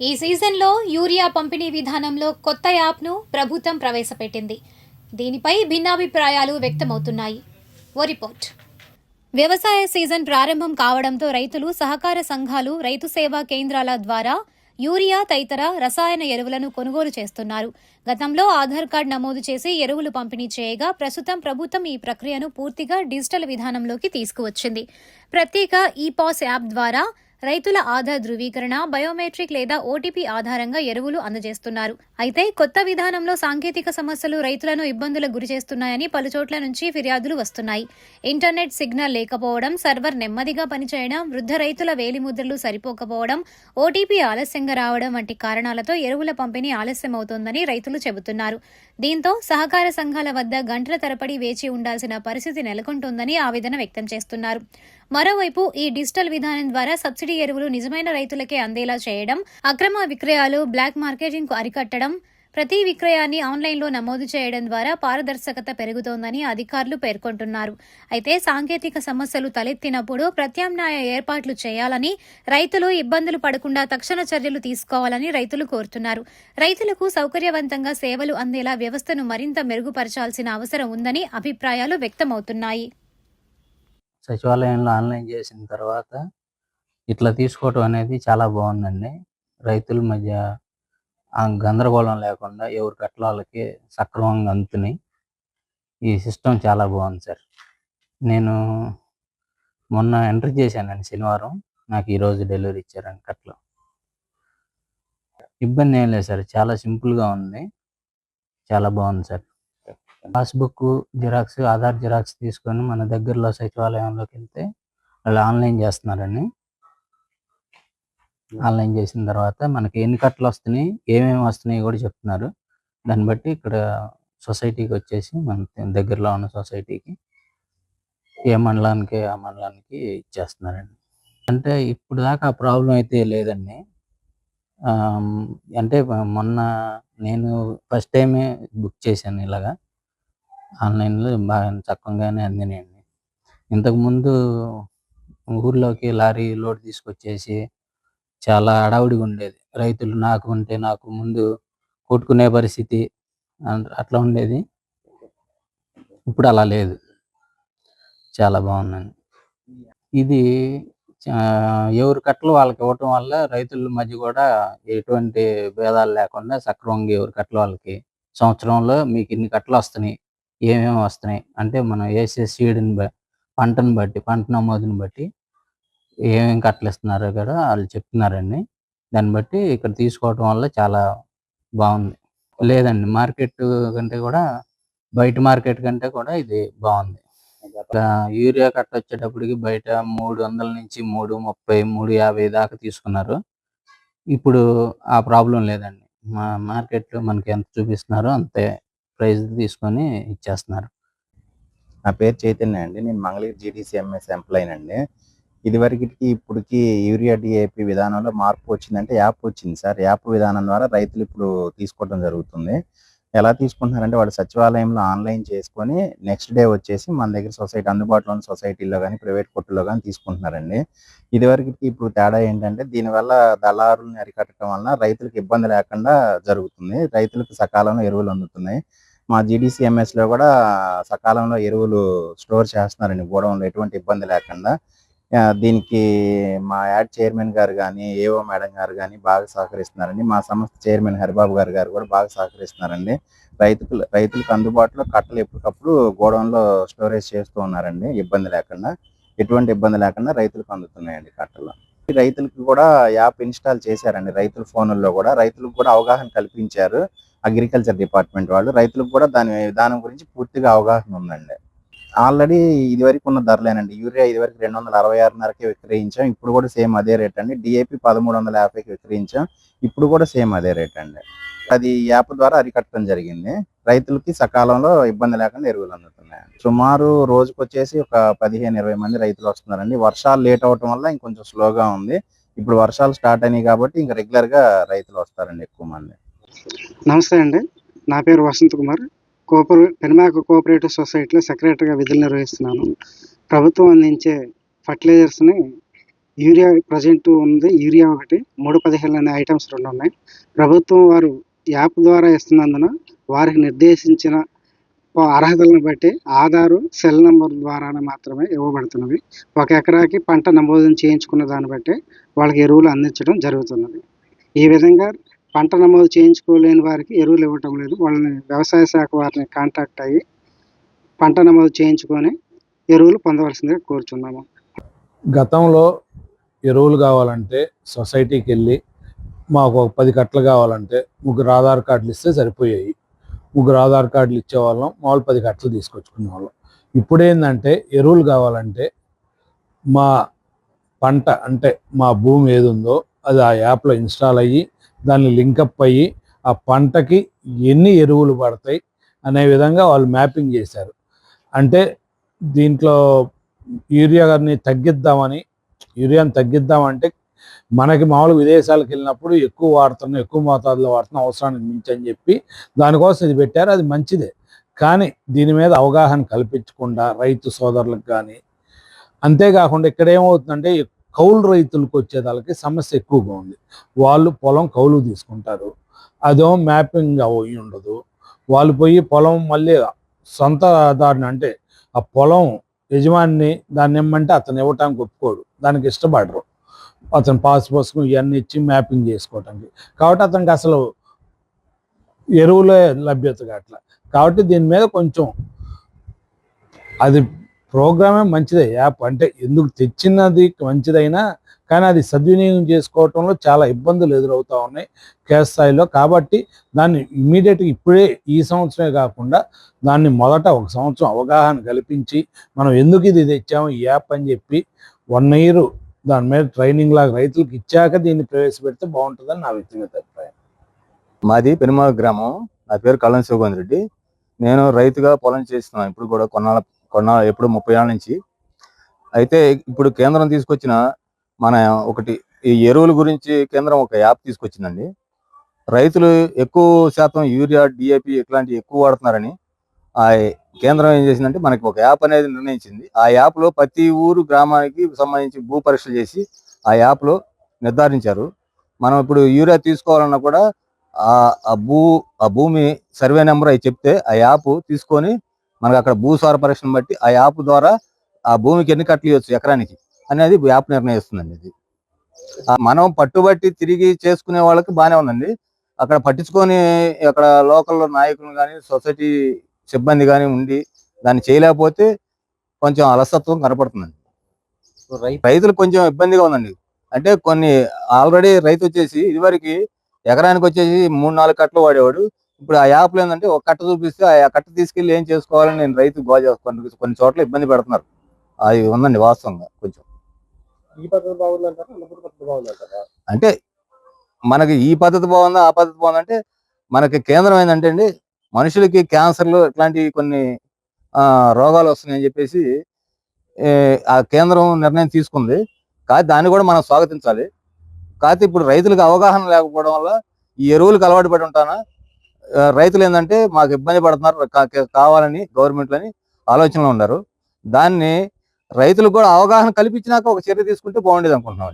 ఈ సీజన్లో యూరియా పంపిణీ విధానంలో కొత్త యాప్ను ప్రభుత్వం ప్రవేశపెట్టింది. దీనిపై భిన్నాభిప్రాయాలు వ్యక్తమవుతున్నాయి. ఓ రిపోర్ట్. వ్యవసాయ సీజన్ ప్రారంభం కావడంతో రైతులు, సహకార సంఘాలు, రైతు సేవా కేంద్రాల ద్వారా యూరియా తదితర రసాయన ఎరువులను కొనుగోలు చేస్తున్నారు. గతంలో ఆధార్ కార్డు నమోదు చేసి ఎరువులు పంపిణీ చేయగా ప్రస్తుతం ప్రభుత్వం ఈ ప్రక్రియను పూర్తిగా డిజిటల్ విధానంలోకి తీసుకువచ్చింది. ప్రత్యేక ఈపాస్ యాప్ ద్వారా రైతుల ఆధార్ ధృవీకరణ, బయోమెట్రిక్ లేదా ఓటీపీ ఆధారంగా ఎరువులు అందజేస్తున్నారు. అయితే కొత్త విధానంలో సాంకేతిక సమస్యలు రైతులను ఇబ్బందులకు గురిచేస్తున్నాయని పలుచోట్ల నుంచి ఫిర్యాదులు వస్తున్నాయి. ఇంటర్నెట్ సిగ్నల్ లేకపోవడం, సర్వర్ నెమ్మదిగా పనిచేయడం, వృద్ధ రైతుల వేలిముద్రలు సరిపోకపోవడం, ఓటీపీ ఆలస్యంగా రావడం వంటి కారణాలతో ఎరువుల పంపిణీ ఆలస్యమవుతోందని రైతులు చెబుతున్నారు. దీంతో సహకార సంఘాల వద్ద గంటల తరబడి వేచి ఉండాల్సిన పరిస్థితి నెలకొంటోందని ఆవేదన వ్యక్తం చేస్తున్నారు. మరోవైపు ఈ డిజిటల్ విధానం ద్వారా సబ్సిడీ ఎరువులు నిజమైన రైతులకే అందేలా చేయడం, అక్రమ విక్రయాలు, బ్లాక్ మార్కెటింగ్ కు అరికట్టడం, ప్రతి విక్రయాన్ని ఆన్లైన్లో నమోదు చేయడం ద్వారా పారదర్శకత పెరుగుతోందని అధికారులు పేర్కొంటున్నారు. అయితే సాంకేతిక సమస్యలు తలెత్తినప్పుడు ప్రత్యామ్నాయ ఏర్పాట్లు చేయాలని, రైతులు ఇబ్బందులు పడకుండా తక్షణ చర్యలు తీసుకోవాలని రైతులు కోరుతున్నారు. రైతులకు సౌకర్యవంతంగా సేవలు అందేలా వ్యవస్థను మరింత మెరుగుపరచాల్సిన అవసరం ఉందని అభిప్రాయాలు వ్యక్తమవుతున్నాయి. సచివాలయంలో ఆన్లైన్ చేసిన తర్వాత ఇట్లా తీసుకోవటం అనేది చాలా బాగుందండి. రైతుల మధ్య గందరగోళం లేకుండా ఎవరికి అట్లా వాళ్ళకి సక్రమంగా అందుతున్నాయి. ఈ సిస్టమ్ చాలా బాగుంది సార్. నేను మొన్న ఎంటర్ చేశానండి శనివారం. నాకు ఈరోజు డెలివరీ ఇచ్చారండి కట్టలు. ఇబ్బంది ఏం లేదు సార్. చాలా సింపుల్గా ఉంది. చాలా బాగుంది sir. Passbook xerox, Aadhaar xerox తీసుకొని మన దగ్గరలో సచివాలయంలోకి వెళ్తే వాళ్ళు ఆన్లైన్ చేస్తున్నారండి. ఆన్లైన్ చేసిన తర్వాత మనకి ఎన్ని కట్టలు వస్తున్నాయి, ఏమేమి వస్తున్నాయి కూడా చెప్తున్నారు. దాన్ని బట్టి ఇక్కడ సొసైటీకి వచ్చేసి మన దగ్గరలో ఉన్న సొసైటీకి ఏ మండలానికి ఆ మండలానికి ఇచ్చేస్తున్నారండి. అంటే ఇప్పుడు దాకా ఆ ప్రాబ్లం అయితే లేదండి. అంటే మొన్న నేను ఫస్ట్ టైమే బుక్ చేశాను ఇలాగా. ఆన్లైన్లో బాగా చక్కగానే అందినాయండి. ఇంతకుముందు ఊర్లోకి లారీ లోడ్ తీసుకొచ్చేసి చాలా హడావుడిగా ఉండేది. రైతులు నాకు ముందు కొట్టుకునే పరిస్థితి అట్లా ఉండేది. ఇప్పుడు అలా లేదు. చాలా బాగుందండి. ఇది ఎవరి కట్టలు వాళ్ళకి ఇవ్వటం వల్ల రైతుల మధ్య కూడా ఎటువంటి భేదాలు లేకుండా సక్రమంగా ఎవరి కట్టలు వాళ్ళకి సంవత్సరంలో మీకు ఇన్ని కట్టలు వస్తున్నాయి, ఏమేమి వస్తున్నాయి అంటే మనం వేసే సీడ్ని పంటను బట్టి, పంట నమోదుని బట్టి ఏమేమి కట్టలు ఇస్తున్నారో కూడా వాళ్ళు చెప్తున్నారండి. దాన్ని బట్టి ఇక్కడ తీసుకోవటం వల్ల చాలా బాగుంది. లేదండి, మార్కెట్ కంటే కూడా బయట మార్కెట్ కంటే కూడా ఇది బాగుంది. యూరియా కట్ట వచ్చేటప్పటికి బయట 300 నుంచి 330, 350 దాకా తీసుకున్నారు. ఇప్పుడు ఆ ప్రాబ్లం లేదండి. మార్కెట్లో మనకి ఎంత చూపిస్తున్నారో అంతే ప్రైస్ తీసుకొని ఇచ్చేస్తున్నారు. నా పేరు చైతన్య అండి. నేను మంగళగిరి జీడీసీఎంఎస్ ఎంప్లాయీనండి. ఇదివరకి ఇప్పటికి యూరియా డిఏపి విధానంలో మార్పు వచ్చిందంటే యాప్ వచ్చింది సార్. యాప్ విధానం ద్వారా రైతులు ఇప్పుడు తీసుకోవడం జరుగుతుంది. ఎలా తీసుకుంటున్నారంటే వాళ్ళు సచివాలయంలో ఆన్లైన్ చేసుకొని నెక్స్ట్ డే వచ్చేసి మన దగ్గర సొసైటీ అందుబాటులో ఉన్న సొసైటీలో కానీ ప్రైవేట్ కొట్టుల్లో కానీ తీసుకుంటున్నారండి. ఇదివరకు ఇప్పుడు తేడా ఏంటంటే దీనివల్ల దళారులను అరికట్టడం వలన రైతులకు ఇబ్బంది లేకుండా జరుగుతుంది. రైతులకు సకాలంలో ఎరువులు అందుతున్నాయి. మా జీడీసీఎంఎస్లో కూడా సకాలంలో ఎరువులు స్టోర్ చేస్తున్నారండి గోడౌన్లో ఎటువంటి ఇబ్బంది లేకుండా. దీనికి మా యాడ్ చైర్మన్ గారు కానీ, ఏఓ మేడం గారు కానీ బాగా సహకరిస్తున్నారండి. మా సంస్థ చైర్మన్ హరిబాబు గారు కూడా బాగా సహకరిస్తున్నారండి. రైతులకు అందుబాటులో కట్టలు ఎప్పటికప్పుడు గోడౌన్లో స్టోరేజ్ చేస్తూ ఉన్నారండి. ఎటువంటి ఇబ్బంది లేకుండా రైతులకు అందుతున్నాయండి కట్టలు. రైతులకు కూడా యాప్ ఇన్స్టాల్ చేశారండి. రైతుల ఫోన్లలో కూడా రైతులకు కూడా అవగాహన కల్పించారు అగ్రికల్చర్ డిపార్ట్మెంట్ వాళ్ళు. రైతులకు కూడా దాని విధానం గురించి పూర్తిగా అవగాహన ఉందండి. ఆల్రెడీ ఇదివరకు ఉన్న ధరలేనండి. యూరియా ఇదివరకు 266.5కి విక్రయించాం. ఇప్పుడు కూడా సేమ్ అదే రేట్ అండి. డిఏపి 1350కి విక్రయించాం. ఇప్పుడు కూడా సేమ్ అదే రేట్ అండి. అది యాప్ ద్వారా అరికట్టడం జరిగింది. రైతులకి సకాలంలో ఇబ్బంది లేకుండా ఎరువులు అందుతున్నాయి. సుమారు రోజుకు వచ్చేసి ఒక 15-20 మంది రైతులు వస్తున్నారండి. వర్షాలు లేట్ అవటం వల్ల ఇంకొంచెం స్లోగా ఉంది. ఇప్పుడు వర్షాలు స్టార్ట్ అయినాయి కాబట్టి ఇంకా రెగ్యులర్గా రైతులు వస్తారండి ఎక్కువ మంది. నమస్తే అండి. నా పేరు వసంత్ కుమార్. పెనుమాక కోఆపరేటివ్ సొసైటీలో సెక్రటరీగా విధులు నిర్వహిస్తున్నాను. ప్రభుత్వం అందించే ఫర్టిలైజర్స్ని యూరియా ప్రజెంట్ ఉంది. యూరియా ఒకటి 315 అనే ఐటమ్స్ 2 ఉన్నాయి. ప్రభుత్వం వారు యాప్ ద్వారా ఇస్తున్నందున వారికి నిర్దేశించిన అర్హతలను బట్టి ఆధారు, సెల్ నంబర్ ద్వారానే మాత్రమే ఇవ్వబడుతున్నవి. 1 ఎకరాకి పంట నమోదును చేయించుకున్న దాన్ని బట్టి వాళ్ళకి ఎరువులు అందించడం జరుగుతున్నది. ఈ విధంగా పంట నమోదు చేయించుకోలేని వారికి ఎరువులు ఇవ్వటం లేదు. వాళ్ళని వ్యవసాయ శాఖ వారిని కాంటాక్ట్ అయ్యి పంట నమోదు చేయించుకొని ఎరువులు పొందవలసిందిగా కోరుచున్నాము. గతంలో ఎరువులు కావాలంటే సొసైటీకి వెళ్ళి మాకు ఒక 10 కట్టలు కావాలంటే 3 ఆధార్ కార్డులు ఇస్తే సరిపోయాయి. 3 ఆధార్ కార్డులు ఇచ్చేవాళ్ళం, మామూలు 10 కట్టలు తీసుకొచ్చుకునే వాళ్ళం. ఇప్పుడు ఏంటంటే ఎరువులు కావాలంటే మా పంట అంటే మా భూమి ఏది ఉందో అది ఆ యాప్లో ఇన్స్టాల్ అయ్యి దాన్ని లింకప్ అయ్యి ఆ పంటకి ఎన్ని ఎరువులు పడతాయి అనే విధంగా వాళ్ళు మ్యాపింగ్ చేశారు. అంటే దీంట్లో యూరియాని తగ్గిద్దామంటే మనకి మామూలు విదేశాలకు వెళ్ళినప్పుడు ఎక్కువ మోతాదులో వాడుతున్నాం అవసరానికి మించి అని చెప్పి దానికోసం ఇది పెట్టారు. అది మంచిదే. కానీ దీని మీద అవగాహన కల్పించకుండా రైతు సోదరులకు కానీ, అంతేకాకుండా ఇక్కడ ఏమవుతుందంటే కౌలు రైతులకు వచ్చేదానికి సమస్య ఎక్కువగా ఉంది. వాళ్ళు పొలం కౌలు తీసుకుంటారు, అదేమో మ్యాపింగ్ అవి ఉండదు. వాళ్ళు పోయి పొలం మళ్ళీ సొంత దారిని అంటే ఆ పొలం యజమాని దాన్ని ఇమ్మంటే అతను ఇవ్వటానికి ఒప్పుకోడు, దానికి ఇష్టపడరు. అతను పాస్ పుస్తకం ఇవన్నీ ఇచ్చి మ్యాపింగ్ చేసుకోవటానికి. కాబట్టి అతనికి అసలు ఎరువులే లభ్యత కావట్లా. కాబట్టి దీని మీద కొంచెం అది ప్రోగ్రామే మంచిదే, యాప్ అంటే ఎందుకు తెచ్చినది మంచిదైనా కానీ అది సద్వినియోగం చేసుకోవటంలో చాలా ఇబ్బందులు ఎదురవుతూ ఉన్నాయి కేస్ స్థాయిలో. కాబట్టి దాన్ని ఇమీడియట్గా ఇప్పుడే ఈ సంవత్సరమే కాకుండా దాన్ని మొదట 1 సంవత్సరం అవగాహన కల్పించి మనం ఎందుకు ఇది తెచ్చాము ఈ యాప్ అని చెప్పి 1 ఇయర్ దాని మీద ట్రైనింగ్ లాగా రైతులకు ఇచ్చాక దీన్ని ప్రవేశపెడితే బాగుంటుందని నా వ్యక్తిగత అభిప్రాయం. మాది పెనుమాల గ్రామం. నా పేరు కళ్ళం శివగోవింద్ రెడ్డి. నేను రైతుగా పొలం చేస్తున్నాను ఇప్పుడు కూడా ఎప్పుడు 30 ఏళ్ళ నుంచి. అయితే ఇప్పుడు కేంద్రం తీసుకొచ్చిన మన ఒకటి ఈ ఎరువుల గురించి కేంద్రం ఒక యాప్ తీసుకొచ్చిందండి. రైతులు ఎక్కువ శాతం యూరియా, డిఏపి ఇట్లాంటివి ఎక్కువ వాడుతున్నారని ఆ కేంద్రం ఏం చేసిందంటే మనకి ఒక యాప్ అనేది నిర్ణయించింది. ఆ యాప్లో ప్రతి ఊరు గ్రామానికి సంబంధించి భూ పరీక్షలు చేసి ఆ యాప్లో నిర్ధారించారు. మనం ఇప్పుడు యూరియా తీసుకోవాలన్నా కూడా ఆ భూమి సర్వే నెంబర్ అవి చెప్తే ఆ యాప్ తీసుకొని మనకు అక్కడ భూసార పరీక్షను బట్టి ఆ యాప్ ద్వారా ఆ భూమికి ఎన్ని కట్టలు ఇవ్వచ్చు ఎకరానికి అనేది యాప్ నిర్ణయిస్తుందండి. ఇది మనం పట్టుబట్టి తిరిగి చేసుకునే వాళ్ళకి బాగానే ఉందండి. అక్కడ పట్టించుకొని అక్కడ లోకల్ నాయకులు కానీ సొసైటీ సిబ్బంది కానీ ఉండి దాన్ని చేయలేకపోతే కొంచెం అలసత్వం కనపడుతుందండి. రైతులకు కొంచెం ఇబ్బందిగా ఉందండి. అంటే కొన్ని ఆల్రెడీ రైతు వచ్చేసి ఇదివరకు ఎకరానికి వచ్చేసి 3-4 కట్టలు వాడేవాడు. ఇప్పుడు ఆ యాప్లో ఏంటంటే ఒక కట్ట చూపిస్తే ఆ కట్ట తీసుకెళ్ళి ఏం చేసుకోవాలని నేను రైతు కొన్ని చోట్ల ఇబ్బంది పెడుతున్నారు. అది ఉందండి వాస్తవంగా. కొంచెం ఈ పద్ధతి బాగుందంటారా, అన్నప్పుడు పద్ధతి బాగుందంటారా? అంటే మనకి ఈ పద్ధతి బాగుందా ఆ పద్ధతి బాగుందంటే మనకి కేంద్రం ఏంటంటే అండి మనుషులకి క్యాన్సర్లు ఇట్లాంటి కొన్ని రోగాలు వస్తున్నాయని చెప్పేసి ఆ కేంద్రం నిర్ణయం తీసుకుంది. కానీ దాన్ని కూడా మనం స్వాగతించాలి. కాకపోతే ఇప్పుడు రైతులకు అవగాహన లేకపోవడం వల్ల ఈ ఎరువులకు అలవాటు పడి ఉంటానా రైతులు ఏంటంటే మాకు ఇబ్బంది పడుతున్నారు కావాలని గవర్నమెంట్లని ఆలోచనలో ఉన్నారు. దాన్ని రైతులకు కూడా అవగాహన కల్పించినాక ఒక చర్య తీసుకుంటే బాగుండేది అనుకుంటున్నాం.